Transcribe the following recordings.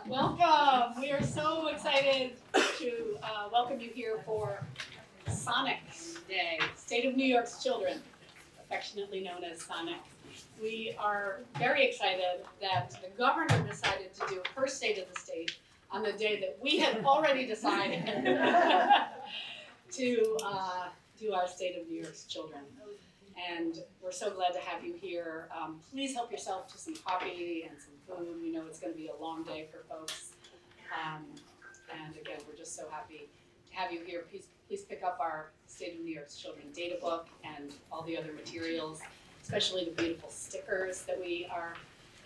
Welcome. We are so excited to welcome you here for Sonic Day, State of New York's Children, affectionately known as Sonic. We are very excited that the governor decided to do her State of the State on the day that we had already decided to do our State of New York's Children. And we're so glad to have you here. Please help yourself to some coffee and some food. We know it's going to be a long day for folks. And again, we're just so happy to have you here. Please pick up our State of New York's Children data book and all the other materials, especially the beautiful stickers that we are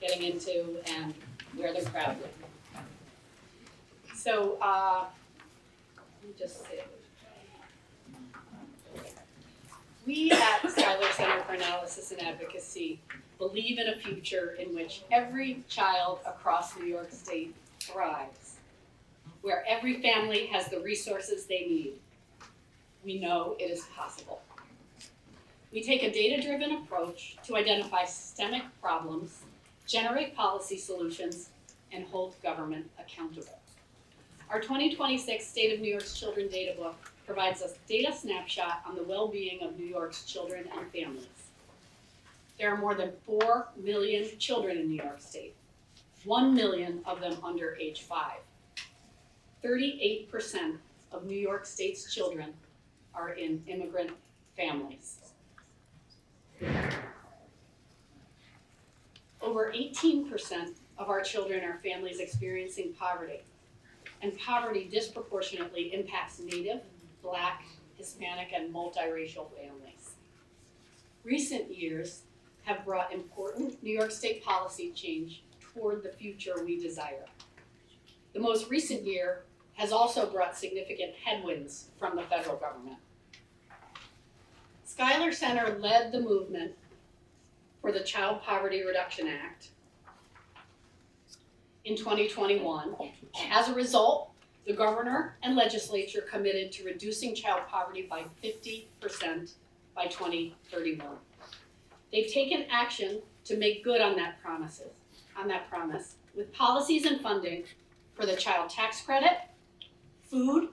getting into, and wear them proudly. So let me just see. We at Schuyler Center for Analysis and Advocacy believe in a future in which every child across New York State thrives, where every family has the resources they need. We know it is possible. We take a data-driven approach to identify systemic problems, generate policy solutions, and hold government accountable. Our 2026 State of New York's Children Data Book provides a data snapshot on the well-being of New York's children and families. There are more than 4 million children in New York State, 1 million of them under age 5. 38% of New York State's children are in immigrant families. Over 18% of our children are families experiencing poverty, and poverty disproportionately impacts Native, Black, Hispanic, and multiracial families. Recent years have brought important New York State policy change toward the future we desire. The most recent year has also brought significant headwinds from the federal government. Schuyler Center led the movement for the Child Poverty Reduction Act in 2021. As a result, the governor and legislature committed to reducing child poverty by 50% by 2031. They've taken action to make good on that promise with policies and funding for the child tax credit, food,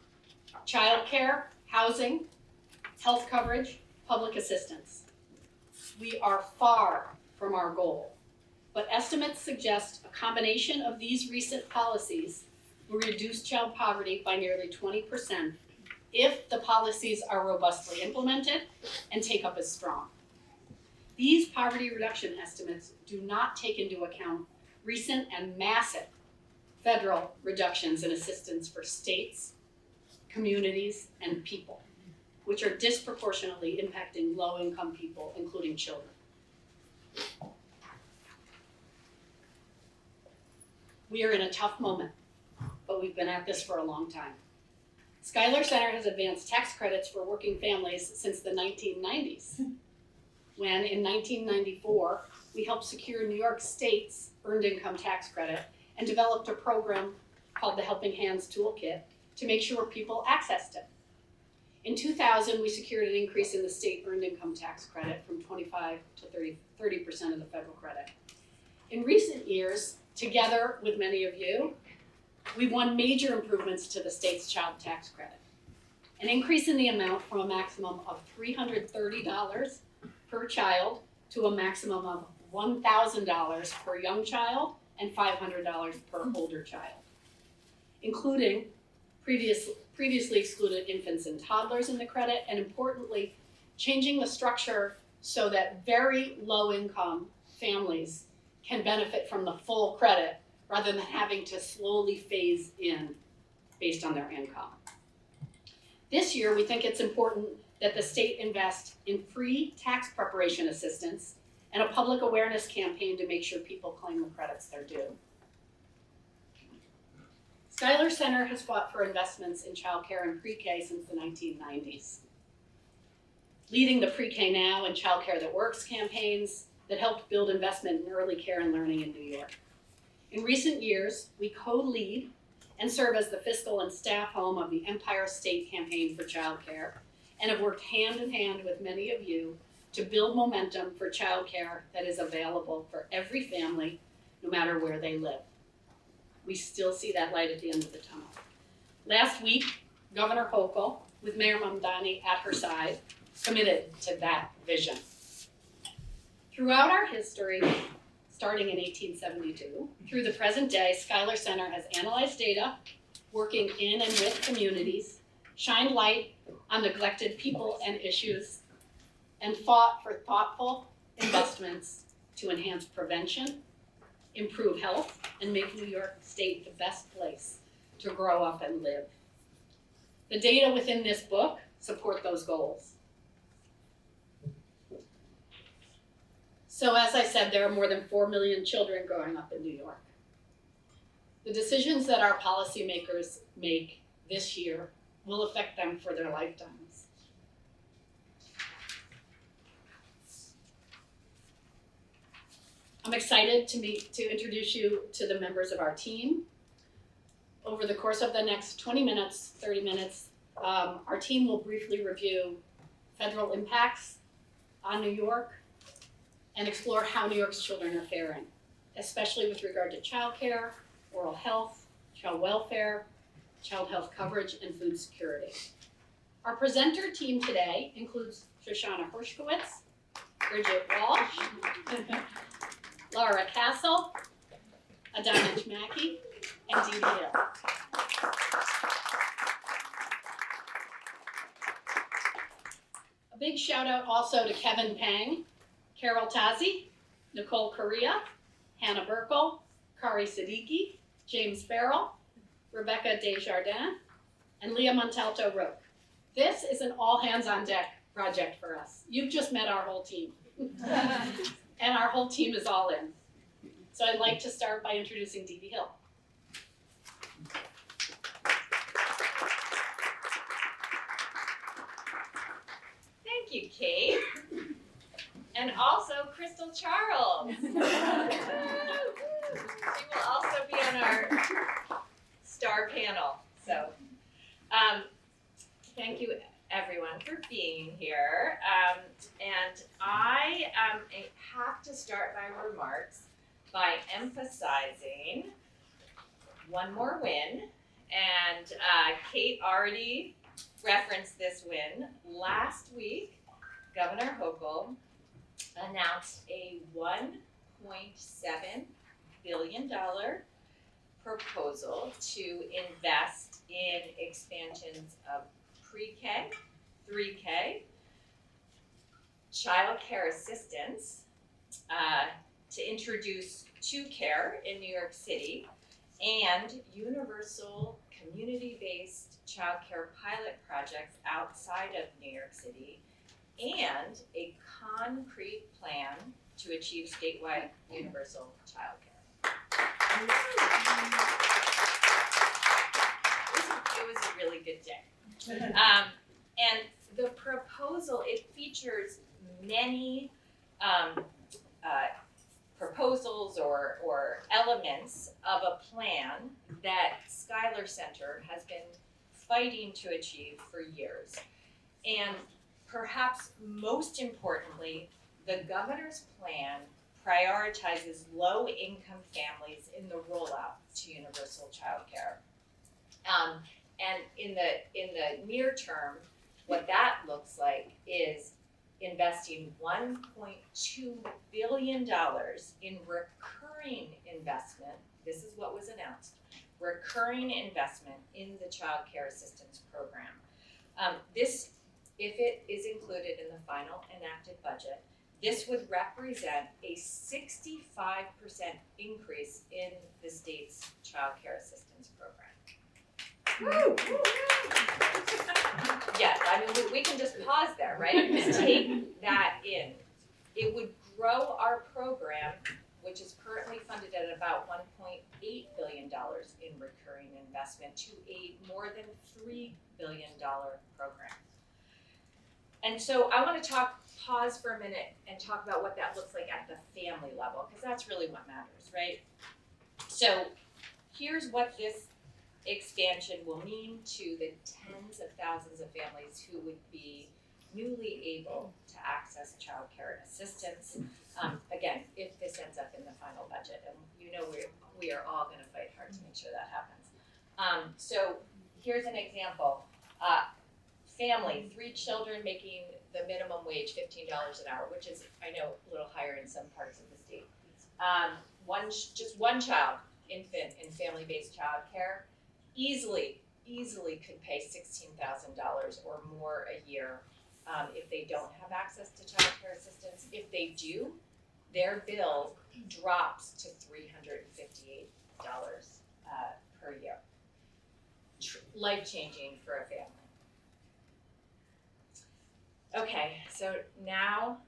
childcare, housing, health coverage, public assistance. We are far from our goal, but estimates suggest a combination of these recent policies will reduce child poverty by nearly 20% if the policies are robustly implemented and take-up is strong. These poverty reduction estimates do not take into account recent and massive federal reductions in assistance for states, communities, and people, which are disproportionately impacting low-income people, including children. We are in a tough moment, but we've been at this for a long time. Schuyler Center has advanced tax credits for working families since the 1990s, when in 1994, we helped secure New York State's Earned Income Tax Credit and developed a program called the Helping Hands Toolkit to make sure people accessed it. In 2000, we secured an increase in the state Earned Income Tax Credit from 25 to 30% of the federal credit. In recent years, together with many of you, we've won major improvements to the state's child tax credit. An increase in the amount from a maximum of $330 per child to a maximum of $1,000 per young child and $500 per older child, including previously excluded infants and toddlers in the credit, and importantly, changing the structure so that very low-income families can benefit from the full credit rather than having to slowly phase in based on their income. This year, we think it's important that the state invest in free tax preparation assistance and a public awareness campaign to make sure people claim the credits they're due. Schuyler Center has fought for investments in childcare and pre-K since the 1990s, leading the Pre-K Now and Childcare That Works campaigns that helped build investment in early care and learning in New York. In recent years, we co-lead and serve as the fiscal and staff home of the Empire State Campaign for Childcare, and have worked hand in hand with many of you to build momentum for childcare that is available for every family, no matter where they live. we still see that light at the end of the tunnel. Last week, Governor Hochul, with Mayor Mamdani at her side, committed to that vision. Throughout our history, starting in 1872, through the present day, Schuyler Center has analyzed data, working in and with communities, shined light on neglected people and issues, and fought for thoughtful investments to enhance prevention, improve health, and make New York State the best place to grow up and live. The data within this book support those goals. So as I said, there are more than 4 million children growing up in New York. The decisions that our policymakers make this year will affect them for their lifetimes. I'm excited to introduce you to the members of our team. Over the course of the next 20 minutes, 30 minutes, our team will briefly review federal impacts on New York and explore how New York's children are faring, especially with regard to childcare, oral health, child welfare, child health coverage, and food security. Our presenter team today includes Shoshana Hershkowitz, Bridget Walsh, Laura Castle, Adonich Mackey, and Dee Dee Hill. A big shout out also to Kevin Pang, Carol Tazi, Nicole Correa, Hannah Burkle, Kari Siddiqui, James Farrell, Rebecca Desjardins, and Leah Montalto Roque. This is an all hands on deck project for us. You've just met our whole team. And our whole team is all in. So I'd like to start by introducing Dee Dee Hill. Thank you, Kate. And also Crystal Charles. She will also be on our star panel. So thank you everyone for being here. And I have to start my remarks by emphasizing one more win. And Kate already referenced this win. Last week, Governor Hochul announced a $1.7 billion proposal to invest in expansions of pre-K, 3K, child care assistance, to introduce 2Care in New York City, and universal community-based child care pilot projects outside of New York City, and a concrete plan to achieve statewide universal child care. It was a really good day. And the proposal, it features many proposals or elements of a plan that Schuyler Center has been fighting to achieve for years. And perhaps most importantly, the governor's plan prioritizes low-income families in the rollout to universal child care. And in the near term, what that looks like is investing $1.2 billion in recurring investment. This is what was announced, recurring investment in the child care assistance program. This, if it is included in the final enacted budget, this would represent a 65% increase in the state's child care assistance program. Woo! Yeah, I mean, we can just pause there, right? Just take that in. It would grow our program, which is currently funded at about $1.8 billion in recurring investment, to a more than $3 billion program. And so I want to pause for a minute and talk about what that looks like at the family level, because that's really what matters, right? So here's what this expansion will mean to the tens of thousands of families who would be newly able to access child care assistance. Again, if this ends up in the final budget, and you know we are all going to fight hard to make sure that happens. So here's an example. Family, 3 children making the minimum wage $15 an hour, which is, I know, a little higher in some parts of the state. Just one child, infant in family-based childcare, easily could pay $16,000 or more a year if they don't have access to childcare assistance. If they do, their bill drops to $358 per year. Life-changing for a family. Okay, so now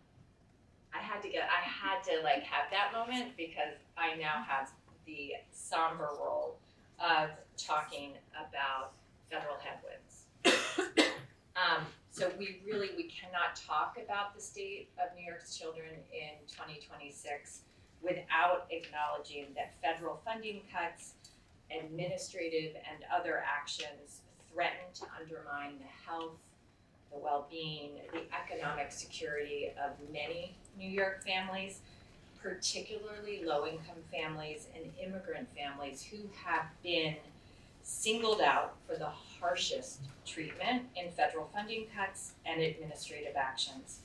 I had to have that moment because I now have the somber role of talking about federal headwinds. So we cannot talk about the state of New York's children in 2026 without acknowledging that federal funding cuts, administrative and other actions threaten to undermine the health, the well-being, the economic security of many New York families, particularly low-income families and immigrant families who have been singled out for the harshest treatment in federal funding cuts and administrative actions.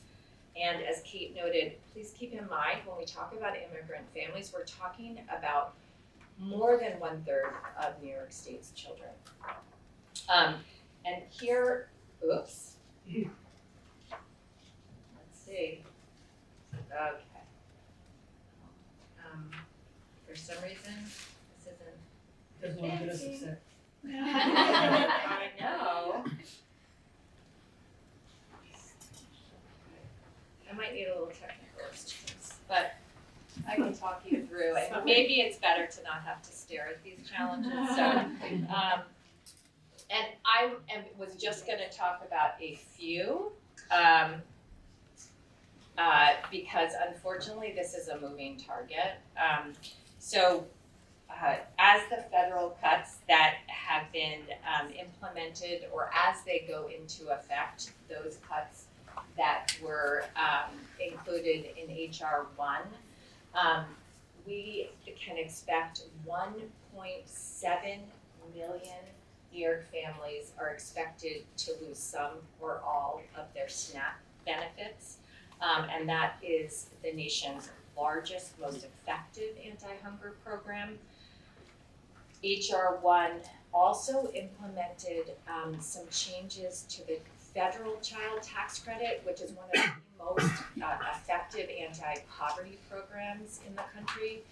And as Kate noted, please keep in mind when we talk about immigrant families, we're talking about more than 1/3 of New York State's children. And here, oops. Let's see. Okay. For some reason, this isn't. Doesn't want to get us upset. I know. I might need a little technical assistance, but I can talk you through it. Maybe it's better to not have to stare at these challenges. So, and I was just going to talk about a few, because unfortunately this is a moving target. As the federal cuts that have been implemented, or as they go into effect, those cuts that were included in HR 1, we can expect 1.7 million New York families are expected to lose some or all of their SNAP benefits, and that is the nation's largest, most effective anti-hunger program. HR 1 also implemented some changes to the federal child tax credit, which is one of the most effective anti-poverty programs in the country.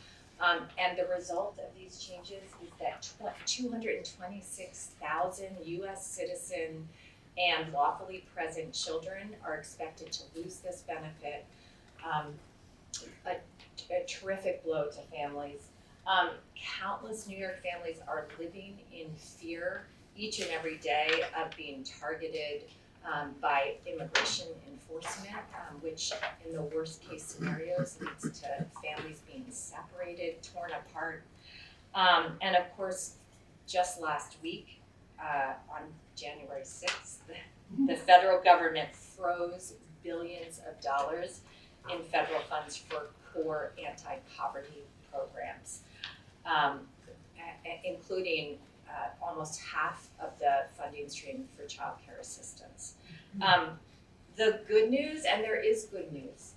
And the result of these changes is that 226,000 US citizen and lawfully present children are expected to lose this benefit. A terrific blow to families. Countless New York families are living in fear each and every day of being targeted by immigration enforcement, which in the worst case scenarios leads to families being separated, torn apart. And of course, just last week, on January 6th, the federal government froze billions of dollars in federal funds for core anti-poverty programs, including almost half of the funding stream for child care assistance. The good news, and there is good news,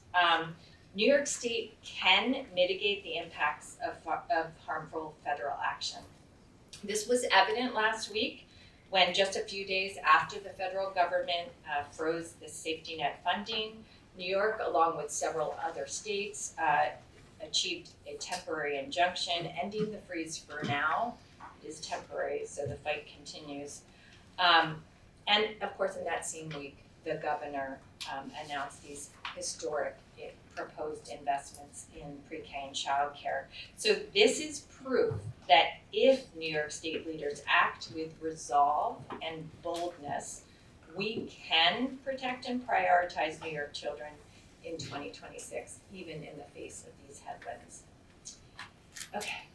New York State can mitigate the impacts of harmful federal action. This was evident last week when just a few days after the federal government froze the safety net funding, New York, along with several other states, achieved a temporary injunction ending the freeze for now. It is temporary, so the fight continues. And of course, in that same week, the governor announced these historic proposed investments in pre-K and childcare. So this is proof that if New York State leaders act with resolve and boldness, we can protect and prioritize New York children in 2026, even in the face of these headwinds. Okay,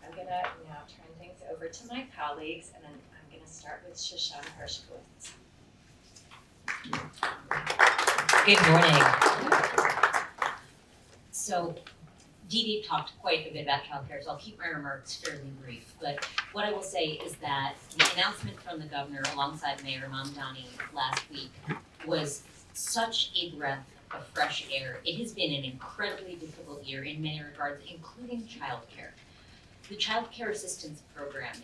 I'm gonna now turn things over to my colleagues, and then I'm gonna start with Shoshana Hershkowitz. Good morning. So Dee Dee talked quite a bit about childcare, so I'll keep my remarks fairly brief. But what I will say is that the announcement from the governor alongside Mayor Mamdani last week was such a breath of fresh air. It has been an incredibly difficult year in many regards, including childcare. The Child Care Assistance Program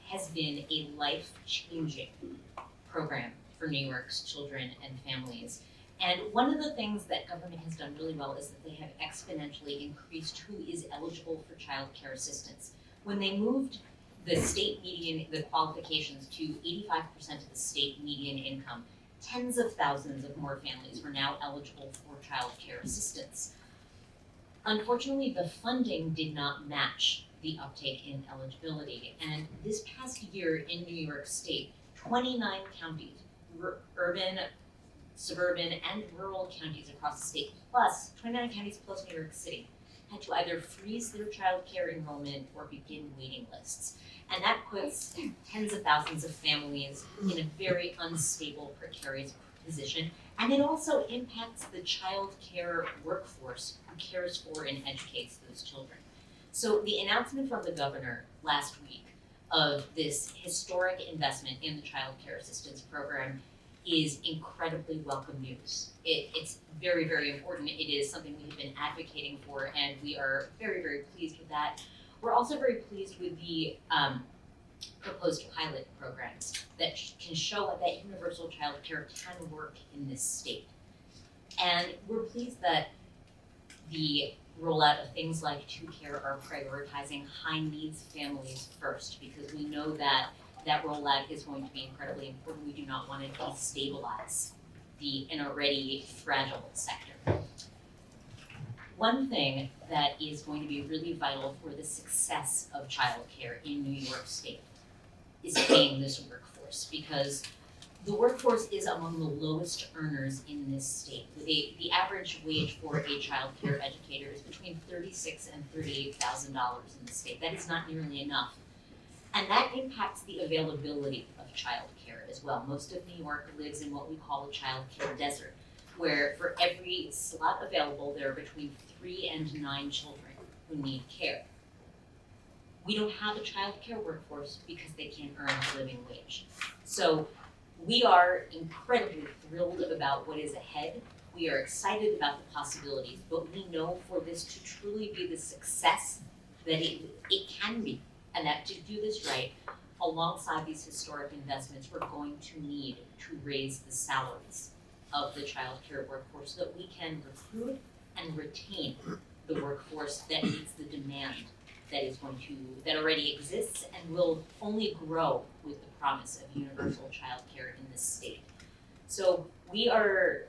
has been a life-changing program for New York's children and families. And one of the things that government has done really well is that they have exponentially increased who is eligible for child care assistance. When they moved the state median, the qualifications to 85% of the state median income, tens of thousands of more families were now eligible for child care assistance. Unfortunately, the funding did not match the uptake in eligibility. And this past year in New York State, 29 counties, urban, suburban, and rural counties across the state, plus 29 counties plus New York City, had to either freeze their child care enrollment or begin waiting lists. And that puts tens of thousands of families in a very unstable, precarious position. And it also impacts the child care workforce who cares for and educates those children. So the announcement from the governor last week of this historic investment in the child care assistance program is incredibly welcome news. It's very, very important. It is something we have been advocating for, and we are very, very pleased with that. We're also very pleased with the proposed pilot programs that can show that universal child care can work in this state. And we're pleased that the rollout of things like 2Care are prioritizing high needs families first, because we know that that rollout is going to be incredibly important. We do not want to destabilize an already fragile sector. One thing that is going to be really vital for the success of childcare in New York State is paying this workforce, because the workforce is among the lowest earners in this state. The average wage for a child care educator is between $36,000 and $38,000 in the state. That is not nearly enough. And that impacts the availability of child care as well. Most of New York lives in what we call a child care desert, where for every slot available, there are between 3 and 9 children who need care. We don't have a child care workforce because they can't earn a living wage. So we are incredibly thrilled about what is ahead. We are excited about the possibilities, but we know for this to truly be the success that it can be, and that to do this right, alongside these historic investments, we're going to need to raise the salaries of the child care workforce so that we can recruit and retain the workforce that meets the demand that already exists and will only grow with the promise of universal child care in this state. So we are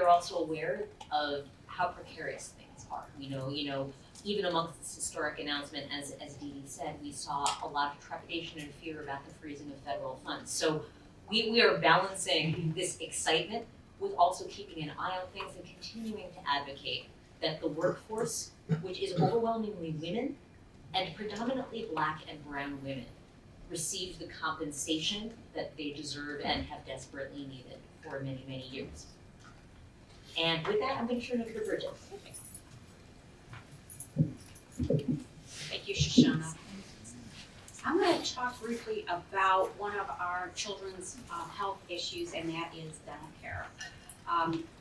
also aware of how precarious things are. We know, even amongst this historic announcement, as Dee Dee said, we saw a lot of trepidation and fear about the freezing of federal funds. So we are balancing this excitement with also keeping an eye on things and continuing to advocate that the workforce, which is overwhelmingly women and predominantly Black and brown women, receive the compensation that they deserve and have desperately needed for many, many years. And with that, I'm going to turn it over to Bridget. Thank you, Shoshana. I'm going to talk briefly about one of our children's health issues, and that is dental care.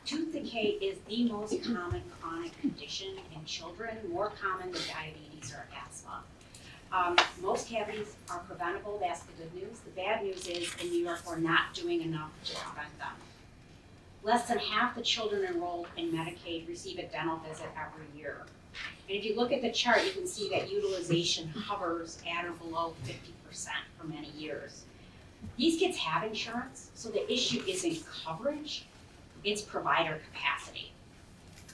Tooth decay is the most common chronic condition in children, more common than diabetes or asthma. Most cavities are preventable, that's the good news. The bad news is in New York, we're not doing enough to prevent them. Less than half the children enrolled in Medicaid receive a dental visit every year. And if you look at the chart, you can see that utilization hovers at or below 50% for many years. These kids have insurance, so the issue isn't coverage, it's provider capacity.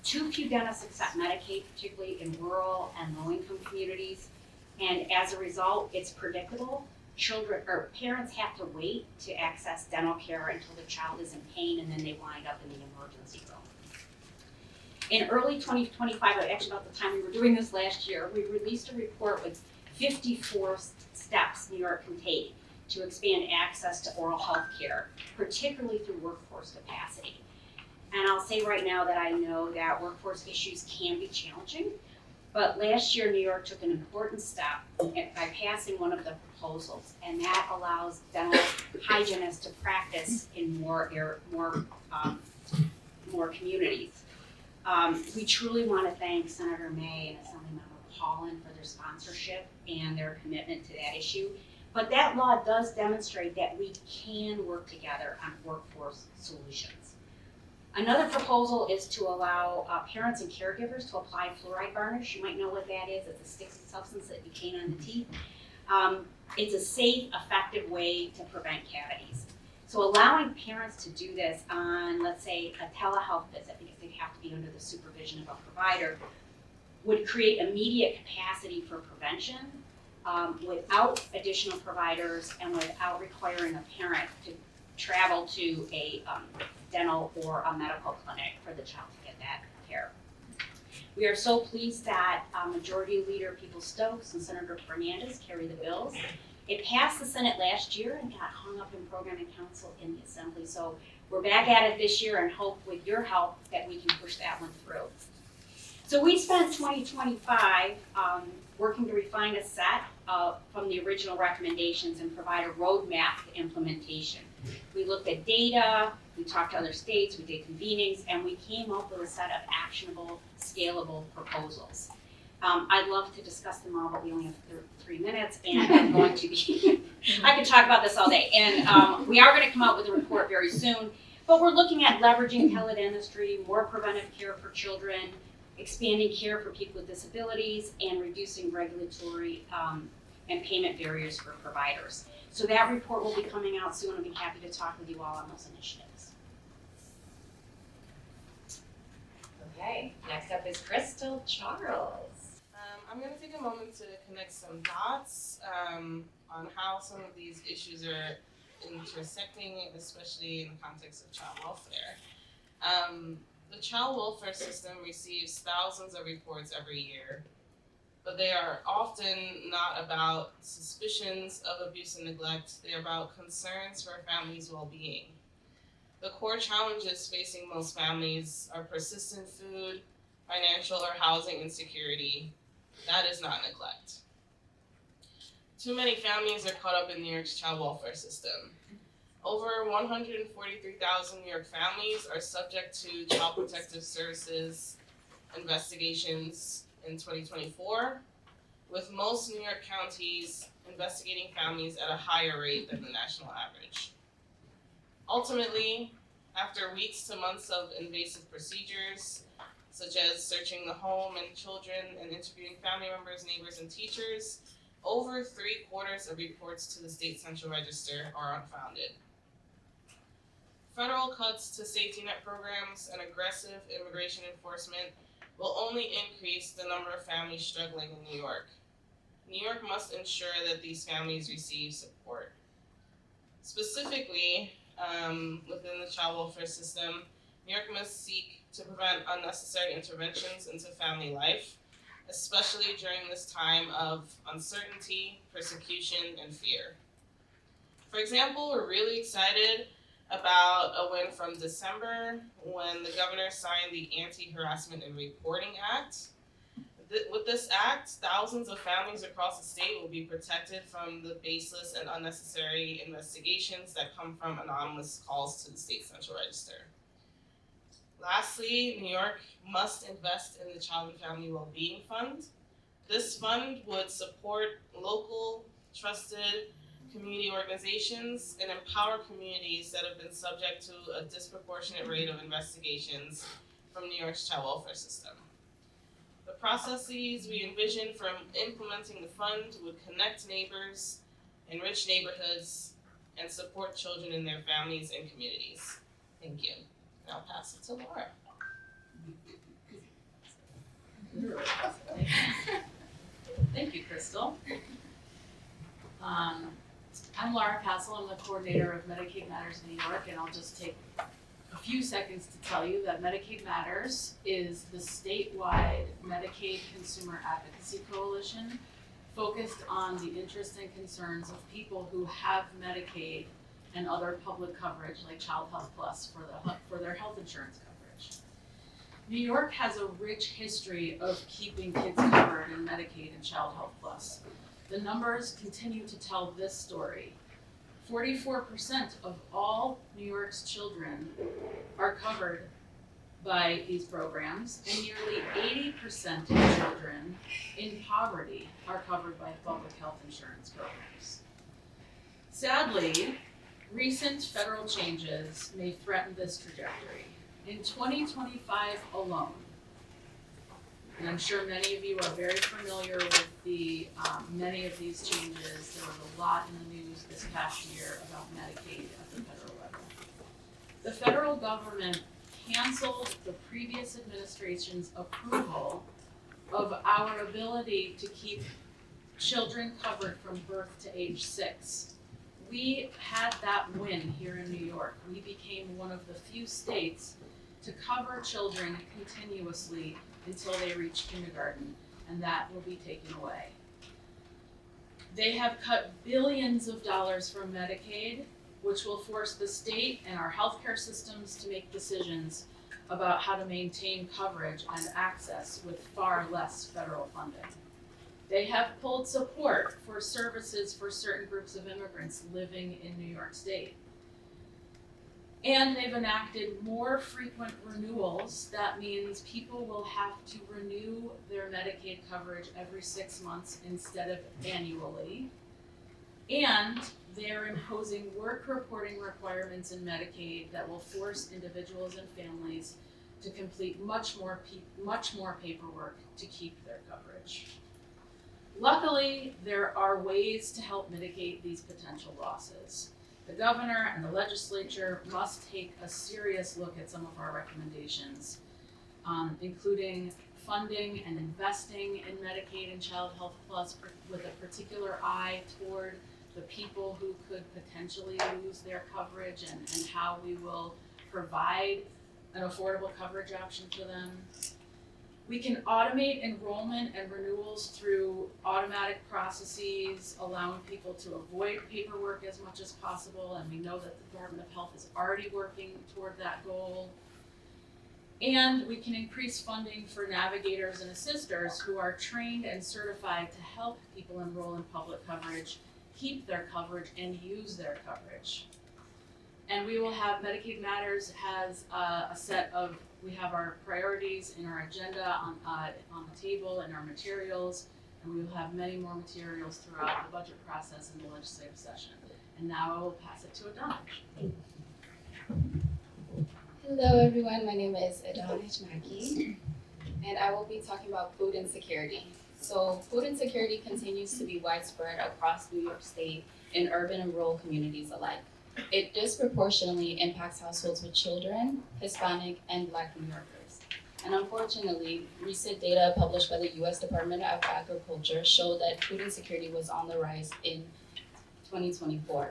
Too few dentists accept Medicaid, particularly in rural and low-income communities, and as a result, it's predictable. Parents have to wait to access dental care until the child is in pain, and then they wind up in the emergency room. In early 2025, actually about the time we were doing this last year, we released a report with 54 steps New York can take to expand access to oral health care, particularly through workforce capacity. And I'll say right now that I know that workforce issues can be challenging, But last year, New York took an important step by passing one of the proposals, and that allows dental hygienists to practice in more communities. We truly want to thank Senator May and Assemblymember Paulin for their sponsorship and their commitment to that issue. But that law does demonstrate that we can work together on workforce solutions. Another proposal is to allow parents and caregivers to apply fluoride varnish. You might know what that is. It's a sticky substance that you cane on the teeth. It's a safe, effective way to prevent cavities. So allowing parents to do this on, let's say, a telehealth visit, because they'd have to be under the supervision of a provider, would create immediate capacity for prevention without additional providers and without requiring a parent to travel to a dental or a medical clinic for the child to get that care. We are so pleased that Majority Leader Peoples-Stokes and Senator Fernandez carry the bills. It passed the Senate last year and got hung up in Programming Council in the Assembly. So we're back at it this year and hope with your help that we can push that one through. So we spent 2025 working to refine a set from the original recommendations and provide a roadmap to implementation. We looked at data, we talked to other states, we did convenings, and we came up with a set of actionable, scalable proposals. I'd love to discuss them all, but we only have 3 minutes, and I'm going to be, I could talk about this all day. And we are going to come out with a report very soon, but we're looking at leveraging teledentistry, more preventive care for children, expanding care for people with disabilities, and reducing regulatory and payment barriers for providers. So that report will be coming out soon. I'll be happy to talk with you all on those initiatives. Okay, next up is Crystal Charles. I'm going to take a moment to connect some dots on how some of these issues are intersecting, especially in the context of child welfare. The child welfare system receives thousands of reports every year, but they are often not about suspicions of abuse and neglect. They are about concerns for a family's well-being. The core challenges facing most families are persistent food, financial or housing insecurity. That is not neglect. Too many families are caught up in New York's child welfare system. Over 143,000 New York families are subject to Child Protective Services investigations in 2024, with most New York counties investigating families at a higher rate than the national average. Ultimately, after weeks to months of invasive procedures, such as searching the home and children and interviewing family members, neighbors, and teachers, over 3/4 of reports to the State Central Register are unfounded. Federal cuts to safety net programs and aggressive immigration enforcement will only increase the number of families struggling in New York. New York must ensure that these families receive support. Specifically, within the child welfare system, New York must seek to prevent unnecessary interventions into family life, especially during this time of uncertainty, persecution, and fear. For example, we're really excited about a win from December when the governor signed the Anti-Harassment and Reporting Act. With this act, thousands of families across the state will be protected from the baseless and unnecessary investigations that come from anonymous calls to the State Central Register. Lastly, New York must invest in the Child and Family Wellbeing Fund. This fund would support local, trusted community organizations and empower communities that have been subject to a disproportionate rate of investigations from New York's child welfare system. The processes we envision from implementing the fund would connect neighbors, enrich neighborhoods, and support children and their families and communities. Thank you. And I'll pass it to Laura. Thank you, Crystal. I'm Laura Castle. I'm the coordinator of Medicaid Matters New York, and I'll just take a few seconds to tell you that Medicaid Matters is the statewide Medicaid Consumer Advocacy Coalition focused on the interests and concerns of people who have Medicaid and other public coverage like Child Health Plus for their health insurance coverage. New York has a rich history of keeping kids covered in Medicaid and Child Health Plus. The numbers continue to tell this story. 44% of all New York's children are covered by these programs, and nearly 80% of children in poverty are covered by public health insurance programs. Sadly, recent federal changes may threaten this trajectory. In 2025 alone, and I'm sure many of you are very familiar with the many of these changes. There was a lot in the news this past year about Medicaid at the federal level. The federal government canceled the previous administration's approval of our ability to keep children covered from birth to age 6. We had that win here in New York. We became one of the few states to cover children continuously until they reach kindergarten, and that will be taken away. They have cut billions of dollars from Medicaid, which will force the state and our healthcare systems to make decisions about how to maintain coverage and access with far less federal funding. They have pulled support for services for certain groups of immigrants living in New York State. And they've enacted more frequent renewals. That means people will have to renew their Medicaid coverage every 6 months instead of annually. And they're imposing work reporting requirements in Medicaid that will force individuals and families to complete much more paperwork to keep their coverage. Luckily, there are ways to help mitigate these potential losses. The governor and the legislature must take a serious look at some of our recommendations, including funding and investing in Medicaid and Child Health Plus with a particular eye toward the people who could potentially lose their coverage and how we will provide an affordable coverage option for them. We can automate enrollment and renewals through automatic processes, allowing people to avoid paperwork as much as possible, and we know that the Department of Health is already working toward that goal. And we can increase funding for navigators and assisters who are trained and certified to help people enroll in public coverage, keep their coverage, and use their coverage. And we will have, Medicaid Matters has a set of, we have our priorities in our agenda on the table and our materials, and we will have many more materials throughout the budget process in the legislative session. And now I will pass it to Adana. Hello everyone, my name is Adana Maki, and I will be talking about food insecurity. So food insecurity continues to be widespread across New York State in urban and rural communities alike. It disproportionately impacts households with children, Hispanic, and Black New Yorkers. And unfortunately, recent data published by the U.S. Department of Agriculture showed that food insecurity was on the rise in 2024.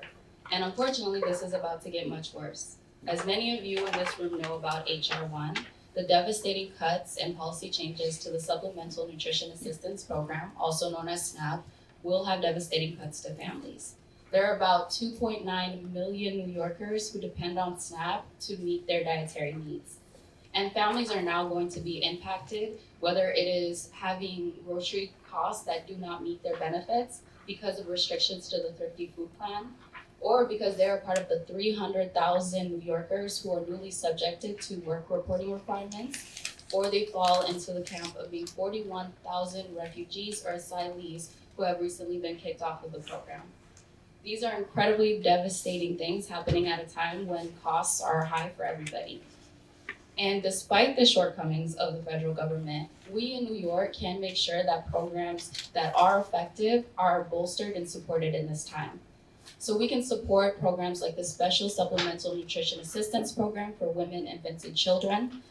And unfortunately, this is about to get much worse. As many of you in this room know about HR 1, the devastating cuts and policy changes to the Supplemental Nutrition Assistance Program, also known as SNAP, will have devastating cuts to families. There are about 2.9 million New Yorkers who depend on SNAP to meet their dietary needs. And families are now going to be impacted, whether it is having grocery costs that do not meet their benefits because of restrictions to the Thrifty Food Plan, or because they are part of the 300,000 New Yorkers who are newly subjected to work reporting requirements, or they fall into the camp of being 41,000 refugees or asylees who have recently been kicked off of the program. These are incredibly devastating things happening at a time when costs are high for everybody. And despite the shortcomings of the federal government, we in New York can make sure that programs that are effective are bolstered and supported in this time. So we can support programs like the Special Supplemental Nutrition Assistance Program for Women, Infants, and Children,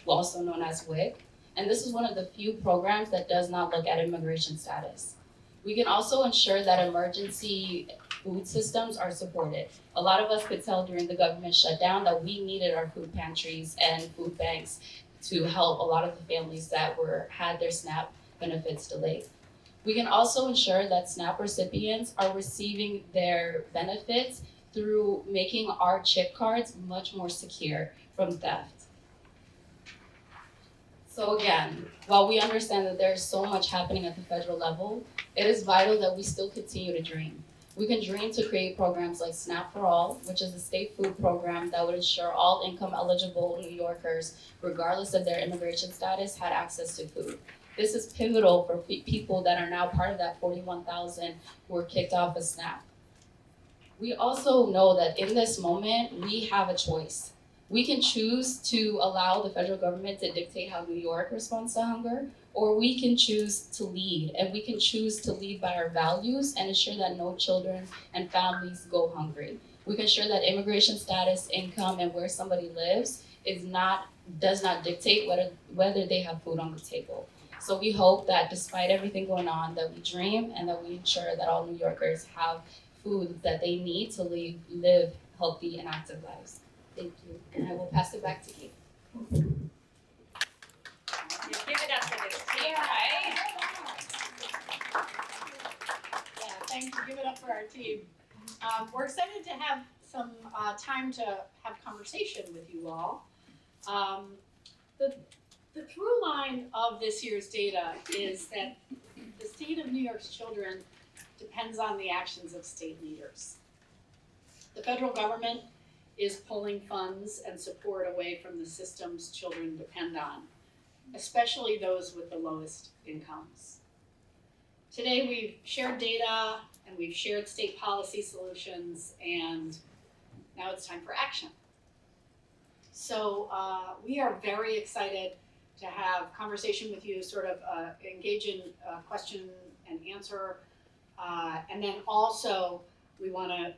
also known as WIC. And this is one of the few programs that does not look at immigration status. We can also ensure that emergency food systems are supported. A lot of us could tell during the government shutdown that we needed our food pantries and food banks to help a lot of the families that had their SNAP benefits delayed. We can also ensure that SNAP recipients are receiving their benefits through making our chip cards much more secure from theft. So again, while we understand that there's so much happening at the federal level, it is vital that we still continue to dream. We can dream to create programs like SNAP for All, which is a state food program that would ensure all income eligible New Yorkers, regardless of their immigration status, had access to food. This is pivotal for people that are now part of that 41,000 who were kicked off of SNAP. We also know that in this moment, we have a choice. We can choose to allow the federal government to dictate how New York responds to hunger, or we can choose to lead, and we can choose to lead by our values and ensure that no children and families go hungry. We can ensure that immigration status, income, and where somebody lives does not dictate whether they have food on the table. So we hope that despite everything going on, that we dream and that we ensure that all New Yorkers have food that they need to live healthy and active lives. Thank you, and I will pass it back to Kate. You give it up for this team, right? Yeah, thanks, give it up for our team. We're excited to have some time to have conversation with you all. The through line of this year's data is that the state of New York's children depends on the actions of state leaders. The federal government is pulling funds and support away from the systems children depend on, especially those with the lowest incomes. Today we've shared data and we've shared state policy solutions, and now it's time for action. So we are very excited to have conversation with you, sort of engage in question and answer, and then also we want to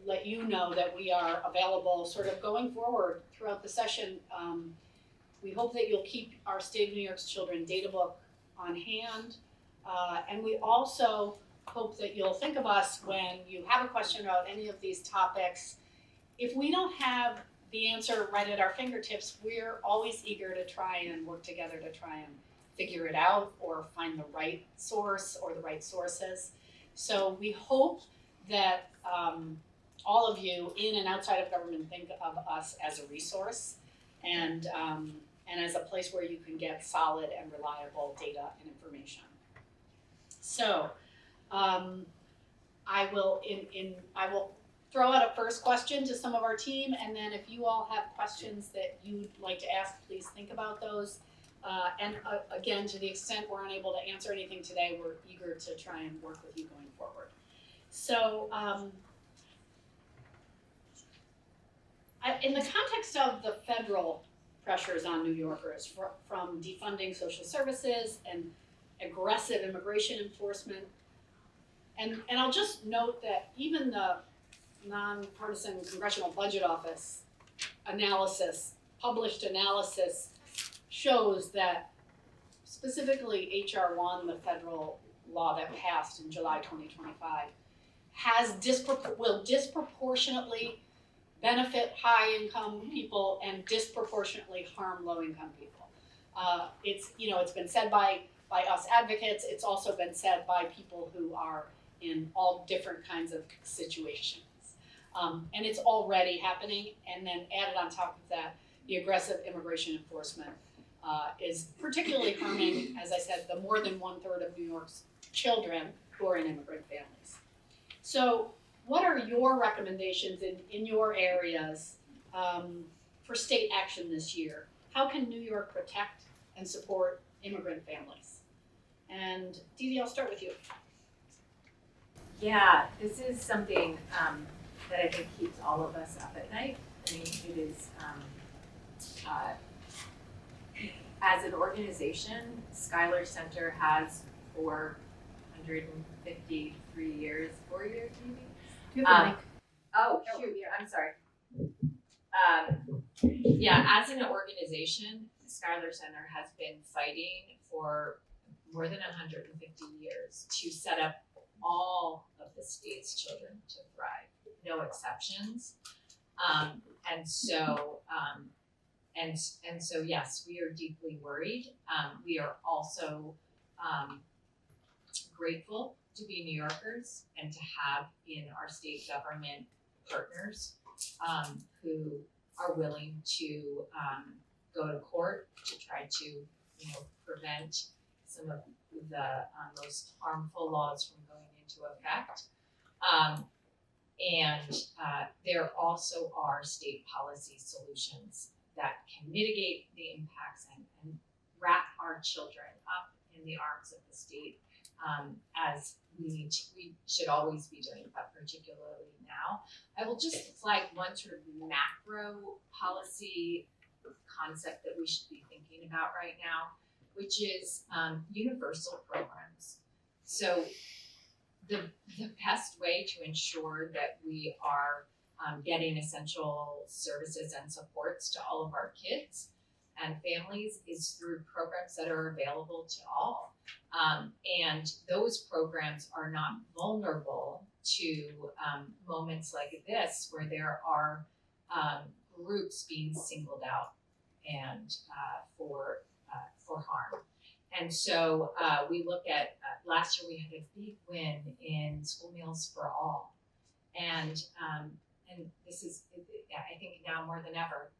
let you know that we are available sort of going forward throughout the session. We hope that you'll keep our State of New York's Children data book on hand. And we also hope that you'll think of us when you have a question about any of these topics. If we don't have the answer right at our fingertips, we're always eager to try and work together to try and figure it out or find the right source or the right sources. So we hope that all of you in and outside of government think of us as a resource and as a place where you can get solid and reliable data and information. So I will throw out a first question to some of our team, and then if you all have questions that you'd like to ask, please think about those. Again, to the extent we're unable to answer anything today, we're eager to try and work with you going forward. So in the context of the federal pressures on New Yorkers from defunding social services and aggressive immigration enforcement, and I'll just note that even the nonpartisan Congressional Budget Office published analysis shows that specifically H.R. 1, the federal law that passed in July 2025, will disproportionately benefit high-income people and disproportionately harm low-income people. It's been said by us advocates. It's also been said by people who are in all different kinds of situations. And it's already happening, and then added on top of that, the aggressive immigration enforcement is particularly harming, as I said, the more than 1/3 of New York's children who are in immigrant families. So what are your recommendations in your areas for state action this year? How can New York protect and support immigrant families? And Didi, I'll start with you. Yeah, this is something that I think keeps all of us up at night. I mean, it is, as an organization, Schuyler Center has 453 years, 4 years maybe? Do you have the mic? Oh, shoot, I'm sorry. Yeah, as an organization, the Schuyler Center has been fighting for more than 150 years to set up all of the state's children to thrive, no exceptions. And so yes, we are deeply worried. We are also grateful to be New Yorkers and to have in our state government partners who are willing to go to court to try to prevent some of the most harmful laws from going into effect. There also are state policy solutions that can mitigate the impacts and wrap our children up in the arms of the state, as we should always be doing, but particularly now. I will just flag one sort of macro policy concept that we should be thinking about right now, which is universal programs. So the best way to ensure that we are getting essential services and supports to all of our kids and families is through programs that are available to all. And those programs are not vulnerable to moments like this, where there are groups being singled out and for harm. And so we look at, last year we had a big win in school meals for all. And this is, I think now more than ever,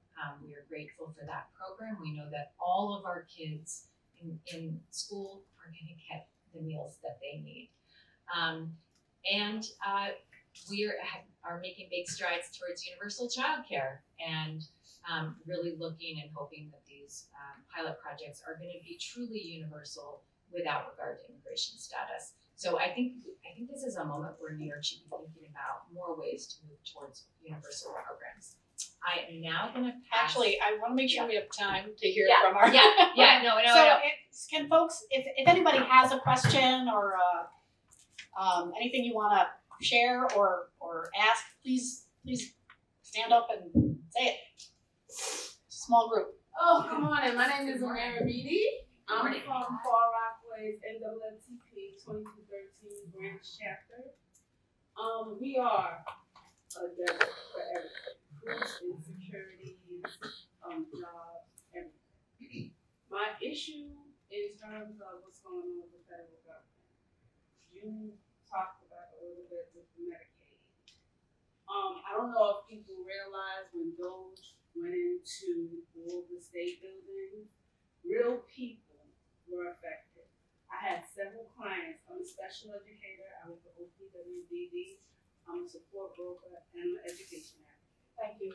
we are grateful for that program. We know that all of our kids in school are going to get the meals that they need. We are making big strides towards universal childcare, and really looking and hoping that these pilot projects are going to be truly universal without regard to immigration status. So I think this is a moment where New York should be thinking about more ways to move towards universal programs. I am now going to pass. Actually, I want to make sure we have time to hear Yeah, from our. no. So can folks, if anybody has a question or anything you want to share or ask, please stand up and say it. Small group. Oh, good morning. My name is Amara Beatty. I'm from Far Rockaway's NAACP 2213 branch chapter. We are a desert for everything. Food insecurities, jobs, everything. My issue in terms of what's going on with the federal government, you talked about a little bit with the Medicaid. I don't know if people realize when those went into all the state buildings, real people were affected. I had several clients. I'm a special educator. I was the OPWDD. I'm a support broker and an education advocate. Thank you.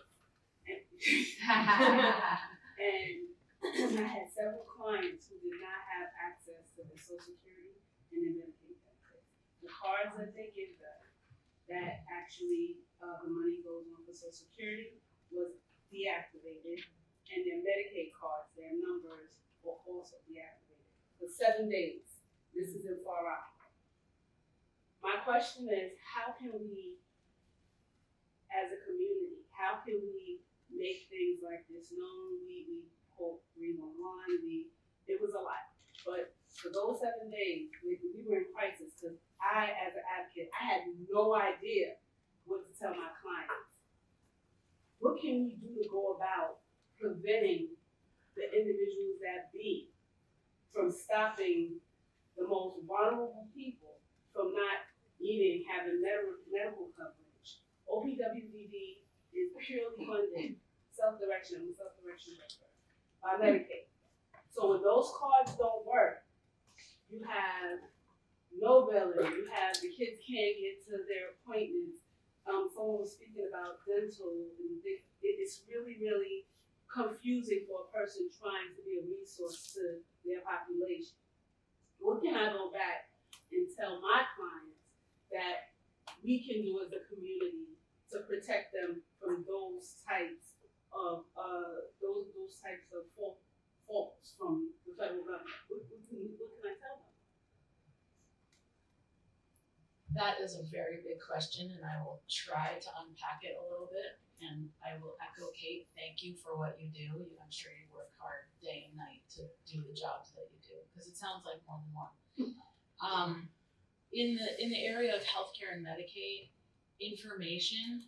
And I had several clients who did not have access to their Social Security and their Medicaid benefits. The cards that they give them, that actually the money goes on for Social Security, was deactivated, and their Medicaid cards, their numbers were also deactivated for 7 days. This is in Far Rockaway. My question is, how can we, as a community, how can we make things like this known? We called 311. It was a lot, but for those 7 days, we were in crisis because I, as an advocate, I had no idea what to tell my clients. What can we do to go about preventing the individuals that be from stopping the most vulnerable people from not needing, having medical coverage? OPWDD is purely funded self-direction. I'm a self-direction worker by Medicaid. So when those cards don't work, you have no billing, you have the kids can't get to their appointments. Someone was speaking about dental, and it's really, really confusing for a person trying to be a resource to their population. What can I go back and tell my clients that we can do as a community to protect them from those types of faults from the federal government? What can I tell them? That is a very big question, and I will try to unpack it a little bit. And I will echo Kate, thank you for what you do. I'm sure you work hard day and night to do the jobs that you do, because it sounds like more than one. In the area of healthcare and Medicaid, information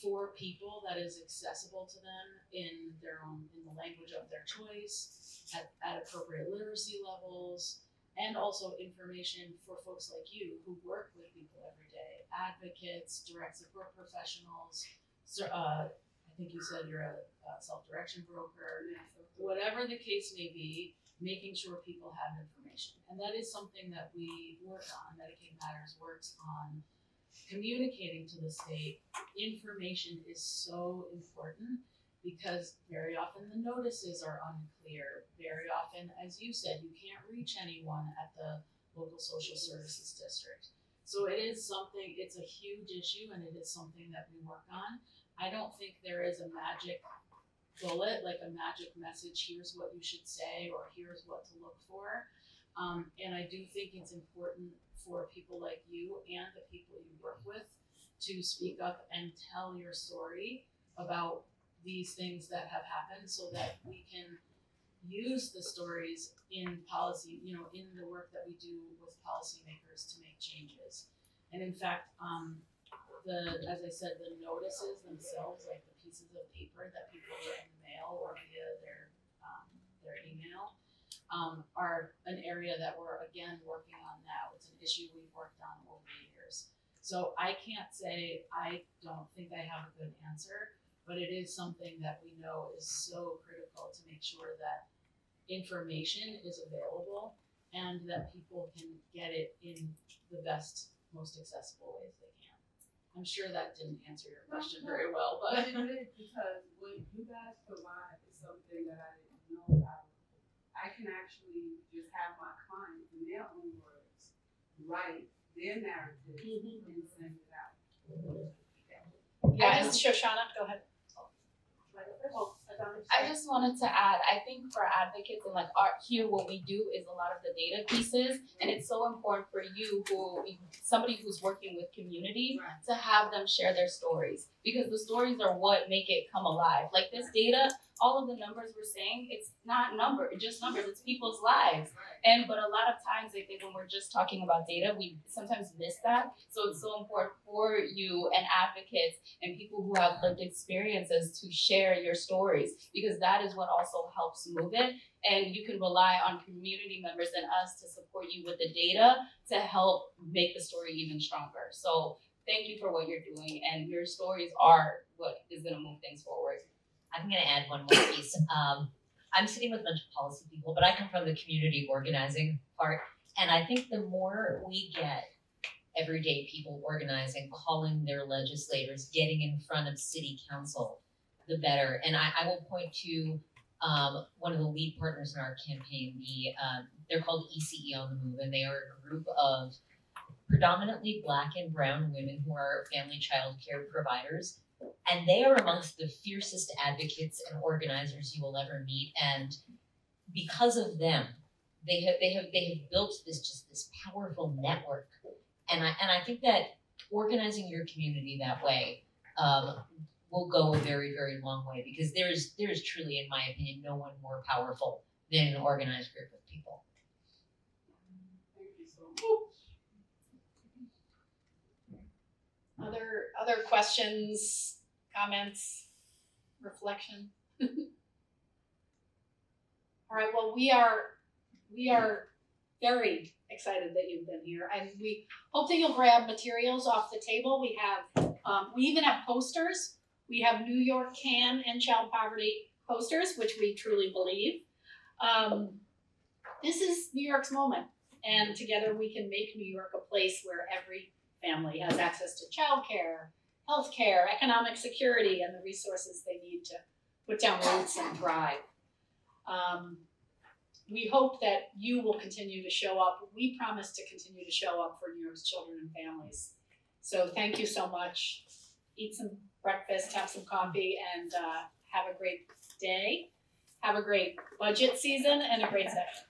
for people that is accessible to them in the language of their choice, at appropriate literacy levels, and also information for folks like you who work with people every day, advocates, direct support professionals. So, I think you said you're a self-direction broker. Whatever the case may be, making sure people have information. And that is something that we work on. Medicaid Matters works on communicating to the state. Information is so important because very often the notices are unclear. Very often, as you said, you can't reach anyone at the local social services district. So it is something, it's a huge issue and it is something that we work on. I don't think there is a magic bullet, like a magic message, here's what you should say or here's what to look for. And I do think it's important for people like you and the people you work with to speak up and tell your story about these things that have happened so that we can use the stories in policy, you know, in the work that we do with policymakers to make changes. And in fact, as I said, the notices themselves, like the pieces of paper that people get in the mail or via their email, are an area that we're again working on now. It's an issue we've worked on over the years. So I can't say I don't think I have a good answer, but it is something that we know is so critical to make sure that information is available and that people can get it in the best, most accessible ways they can. I'm sure that didn't answer your question very well, but. But it did, because what you guys provide is something that I didn't know about. I can actually just have my clients in their own words write their narrative and send it out. Yeah, Shoshana, go ahead. I just wanted to add, I think for advocates and like here what we do is a lot of the data pieces, and it's so important for you somebody who's working with community to have them share their stories, because the stories are what make it come alive. Like this data, all of the numbers we're saying, it's not just numbers, it's people's lives. But a lot of times I think when we're just talking about data, we sometimes miss that. So it's so important for you and advocates and people who have lived experiences to share your stories, because that is what also helps move it. And you can rely on community members and us to support you with the data to help make the story even stronger. So thank you for what you're doing, and your stories are what is gonna move things forward. I'm gonna add one more piece. I'm sitting with a bunch of policy people, but I come from the community organizing part. And I think the more we get everyday people organizing, calling their legislators, getting in front of city council, the better. And I will point to one of the lead partners in our campaign. They're called ECE on the Move, and they are a group of predominantly Black and brown women who are family child care providers. And they are amongst the fiercest advocates and organizers you will ever meet. And because of them, they have built this powerful network. And I think that organizing your community that way will go a very, very long way, because there is truly, in my opinion, no one more powerful than an organized group of people. Thank you so much. Other questions, comments, reflection? All right, well, we are very excited that you've been here, and we hope that you'll grab materials off the table. We even have posters. We have New York can end child poverty posters, which we truly believe. This is New York's moment, and together we can make New York a place where every family has access to childcare, healthcare, economic security, and the resources they need to put down roots and thrive. We hope that you will continue to show up. We promise to continue to show up for New York's children and families. So thank you so much. Eat some breakfast, have some coffee, and have a great day. Have a great budget season and a great session.